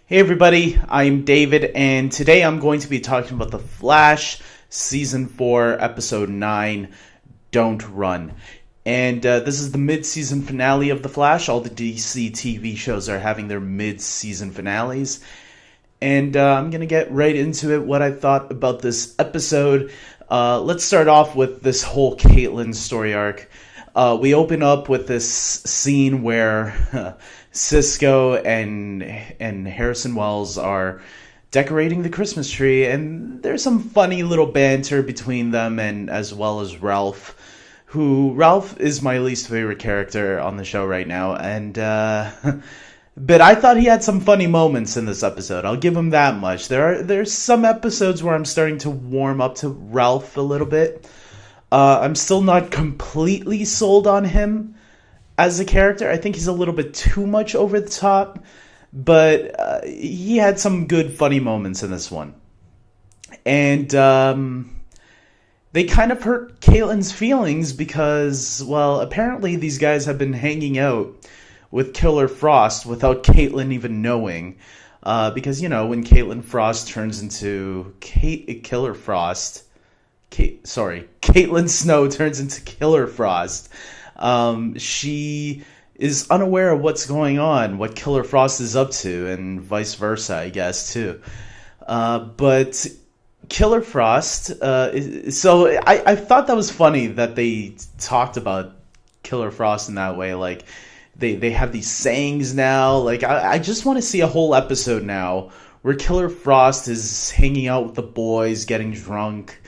Hey everybody, I'm David, and today I'm going to be talking about The Flash, Season 4, Episode 9, Don't Run. And this is the mid-season finale of The Flash. All the DC TV shows are having their mid-season finales. And I'm going to get right into it, what I thought about this episode. Let's start off with this whole Caitlyn story arc. We open up with this scene where Cisco and Harrison Wells are decorating the Christmas tree, and there's some funny little banter between them, and as well as Ralph, who Ralph is my least favorite character on the show right now, and but I thought he had some funny moments in this episode. I'll give him that much. There's some episodes where I'm starting to warm up to Ralph a little bit. I'm still not completely sold on him as a character. I think he's a little bit too much over the top, but he had some good funny moments in this one. And they kind of hurt Caitlyn's feelings because, well, apparently these guys have been hanging out with Killer Frost without Caitlyn even knowing. Because, you know, when Caitlyn Frost turns into Killer Frost... Caitlyn Snow turns into Killer Frost. She is unaware of what's going on, what Killer Frost is up to, and vice versa, I guess, too. But Killer Frost, so I thought that was funny that they talked about Killer Frost in that way. Like, they have these sayings now. Like, I just want to see a whole episode now where Killer Frost is hanging out with the boys, getting drunk,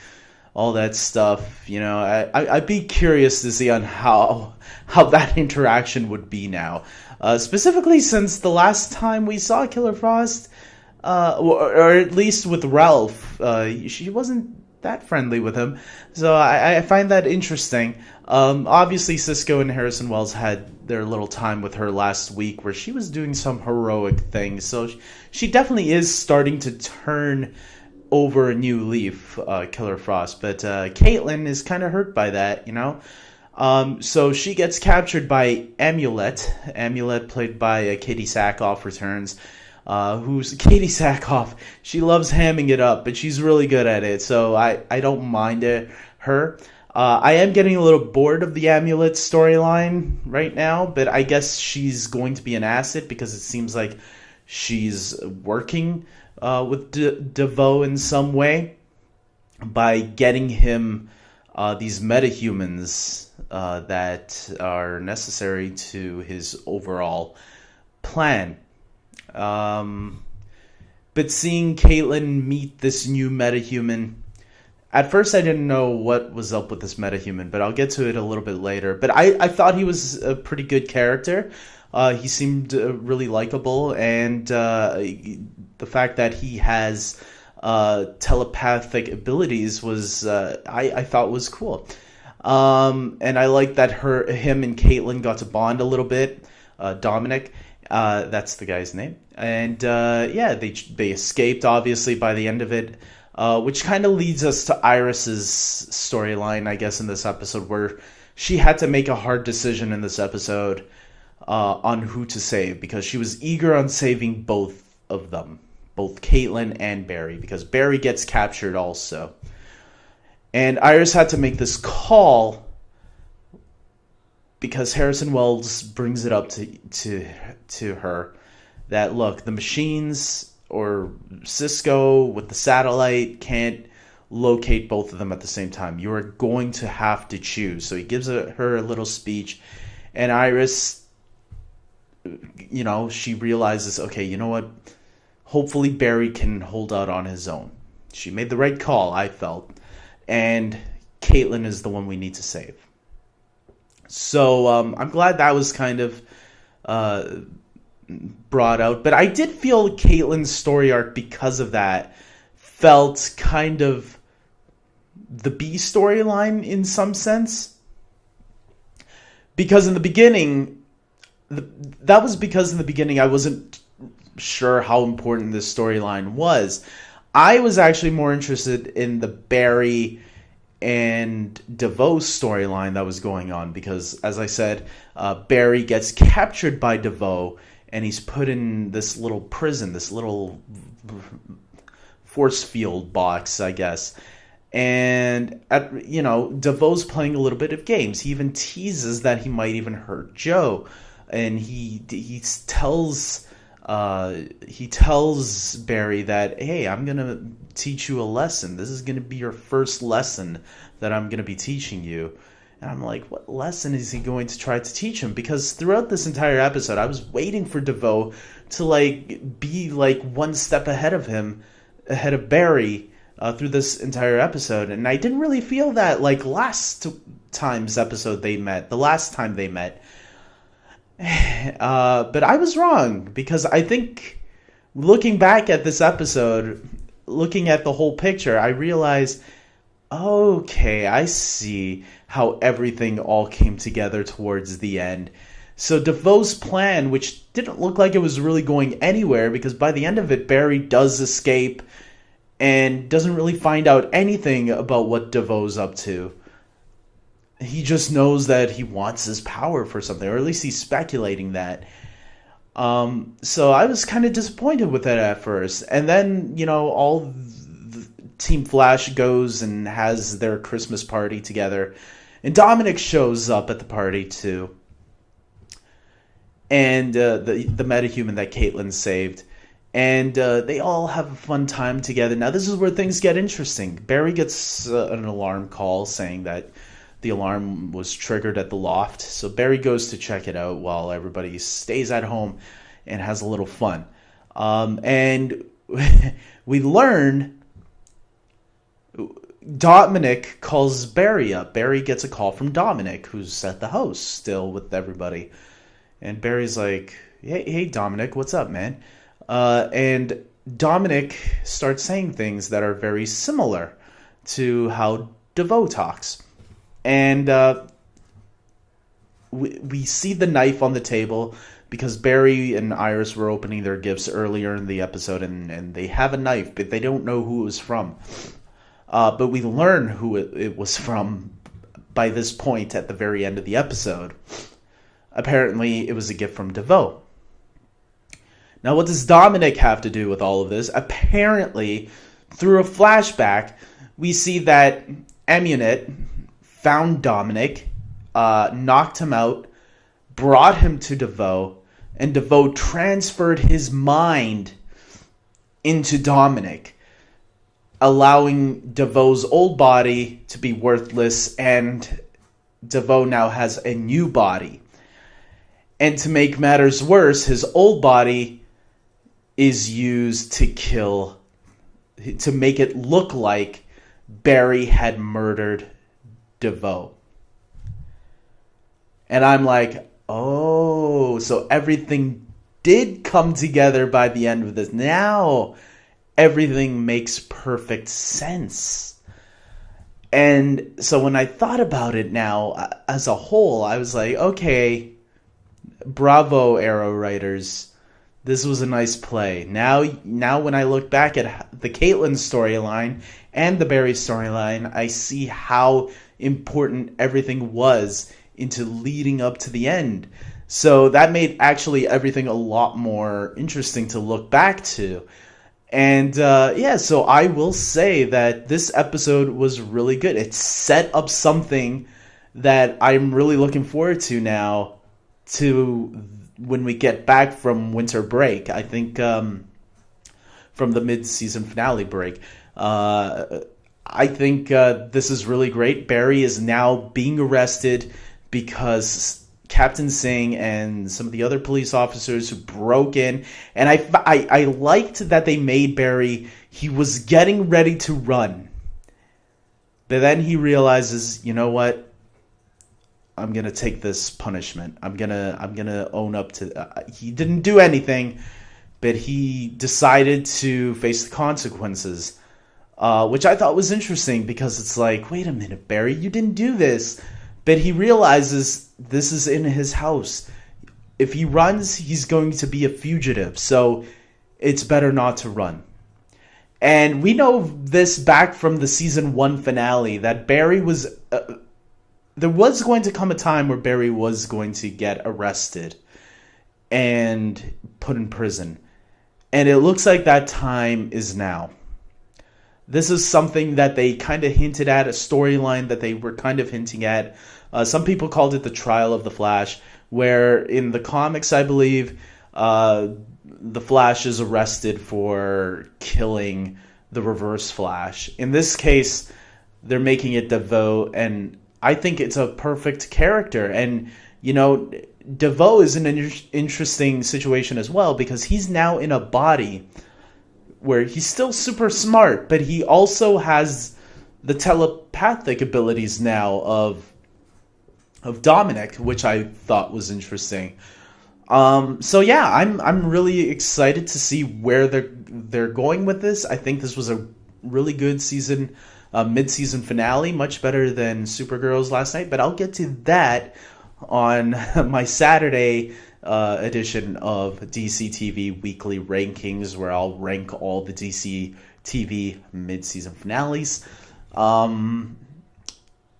all that stuff. You know, I'd be curious to see on how that interaction would be now. Specifically since the last time we saw Killer Frost, or at least with Ralph, she wasn't that friendly with him. So I find that interesting. Obviously Cisco and Harrison Wells had their little time with her last week where she was doing some heroic things. So she definitely is starting to turn over a new leaf, Killer Frost, but Caitlyn is kind of hurt by that, you know. So she gets captured by Amulet. Amulet, played by Katie Sackhoff, returns. Who's Katie Sackhoff? She loves hamming it up, but she's really good at it. So I don't mind her. I am getting a little bored of the Amulet storyline right now, but I guess she's going to be an asset because it seems like she's working with DeVoe in some way by getting him these metahumans that are necessary to his overall plan. But seeing Caitlyn meet this new metahuman, at first I didn't know what was up with this metahuman, but I'll get to it a little bit later. But I thought he was a pretty good character. He seemed really likable, and the fact that he has telepathic abilities was I thought was cool. And I like that him and Caitlyn got to bond a little bit. Dominic, that's the guy's name, and yeah, they escaped obviously by the end of it, which kind of leads us to Iris's storyline, I guess, in this episode, where she had to make a hard decision in this episode on who to save, because she was eager on saving both of them, both Caitlyn and Barry, because Barry gets captured also. And Iris had to make this call because Harrison Wells brings it up to her that, look, the machines or Cisco with the satellite can't locate both of them at the same time. You are going to have to choose. So he gives her a little speech, and Iris, you know, she realizes, okay, you know what? Hopefully Barry can hold out on his own. She made the right call, I felt. And Caitlyn is the one we need to save. So I'm glad that was kind of brought out. But I did feel Caitlyn's story arc, because of that, felt kind of the B storyline in some sense. Because in the beginning, that was because in the beginning I wasn't sure how important this storyline was. I was actually more interested in the Barry and DeVoe storyline that was going on, because, as I said, Barry gets captured by DeVoe, and he's put in this little prison, this little force field box, I guess. And, DeVoe's playing a little bit of games. He even teases that he might even hurt Joe. And he tells Barry that, hey, I'm going to teach you a lesson. This is going to be your first lesson that I'm going to be teaching you. And I'm like, what lesson is he going to try to teach him? Because throughout this entire episode, I was waiting for DeVoe to be one step ahead of him, ahead of Barry, through this entire episode. And I didn't really feel that the last time they met. But I was wrong, because I think looking back at this episode, looking at the whole picture, I realized, okay, I see how everything all came together towards the end. So DeVoe's plan, which didn't look like it was really going anywhere, because by the end of it, Barry does escape and doesn't really find out anything about what DeVoe's up to. He just knows that he wants his power for something, or at least he's speculating that. So I was kind of disappointed with it at first. And then, all Team Flash goes and has their Christmas party together. And Dominic shows up at the party too. And the metahuman that Caitlin saved. And they all have a fun time together. Now this is where things get interesting. Barry gets an alarm call saying that the alarm was triggered at the loft. So Barry goes to check it out while everybody stays at home and has a little fun. And we learn Dominic calls Barry up. Barry gets a call from Dominic, who's at the house still with everybody. And Barry's like, hey Dominic, what's up, man? And Dominic starts saying things that are very similar to how DeVoe talks. And we see the knife on the table because Barry and Iris were opening their gifts earlier in the episode, and they have a knife, but they don't know who it was from. But we learn who it was from by this point at the very end of the episode. Apparently, it was a gift from DeVoe. Now, what does Dominic have to do with all of this? Apparently, through a flashback, we see that Emunit found Dominic, knocked him out, brought him to DeVoe, and DeVoe transferred his mind into Dominic, allowing DeVoe's old body to be worthless, and DeVoe now has a new body. And to make matters worse, his old body is used to make it look like Barry had murdered DeVoe. And I'm like, oh, so everything did come together by the end of this. Now everything makes perfect sense. And so when I thought about it now as a whole, I was like, okay, bravo, Arrow writers. This was a nice play. Now when I look back at the Caitlin storyline and the Barry storyline, I see how important everything was into leading up to the end. So that made actually everything a lot more interesting to look back to. And so I will say that this episode was really good. It set up something that I'm really looking forward to now to when we get back from winter break. I think from the mid-season finale break. I think this is really great. Barry is now being arrested because Captain Singh and some of the other police officers who broke in, and I liked that they made Barry, he was getting ready to run, but then he realizes, you know what, I'm gonna take this punishment. I'm gonna own up to. He didn't do anything, but he decided to face the consequences, which I thought was interesting because it's like, wait a minute, Barry, you didn't do this. But he realizes this is in his house. If he runs, he's going to be a fugitive. So it's better not to run. And we know this back from the season 1 finale that Barry was... there was going to come a time where Barry was going to get arrested. and put in prison. And it looks like that time is now. This is something that they kind of hinted at, a storyline that they were kind of hinting at. Some people called it the trial of the Flash, where in the comics, I believe, the Flash is arrested for killing the Reverse Flash. In this case, they're making it DeVoe, and I think it's a perfect character. And, you know, DeVoe is in an interesting situation as well, because he's now in a body where he's still super smart, but he also has the telepathic abilities now of Dominic, which I thought was interesting. So yeah, I'm really excited to see where they're going with this. I think this was a really good season, mid-season finale, much better than Supergirl's last night. But I'll get to that on my Saturday edition of DC TV Weekly Rankings, where I'll rank all the DC TV mid-season finales.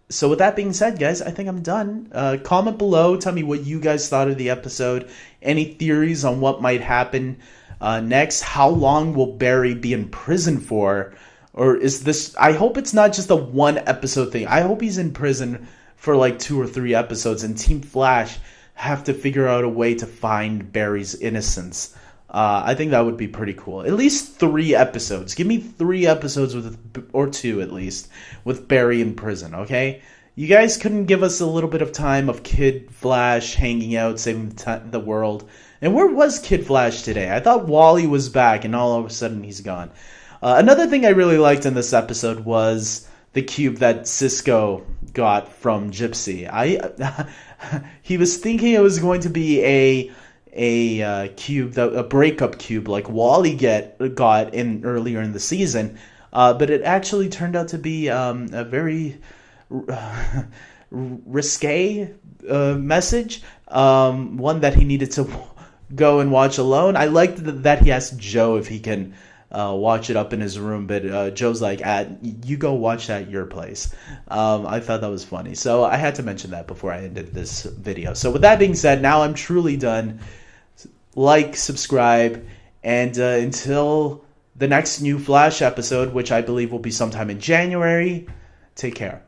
So with that being said, guys, I think I'm done. Comment below. Tell me what you guys thought of the episode. Any theories on what might happen next? How long will Barry be in prison for? Or is this... I hope it's not just a one-episode thing. I hope he's in prison for like 2 or 3 episodes, and Team Flash have to figure out a way to find Barry's innocence. I think that would be pretty cool. At least 3 episodes. Give me 3 episodes or 2 at least with Barry in prison, okay? You guys couldn't give us a little bit of time of Kid Flash hanging out, saving the world. And where was Kid Flash today? I thought Wally was back, and all of a sudden he's gone. Another thing I really liked in this episode was the cube that Cisco got from Gypsy. He was thinking it was going to be a cube, a breakup cube like Wally got in earlier in the season, but it actually turned out to be a very risque message, one that he needed to go and watch alone. I liked that he asked Joe if he can watch it up in his room, but Joe's like, you go watch that at your place. I thought that was funny, so I had to mention that before I ended this video. So with that being said, now I'm truly done. Like, subscribe, and until the next new Flash episode, which I believe will be sometime in January, take care.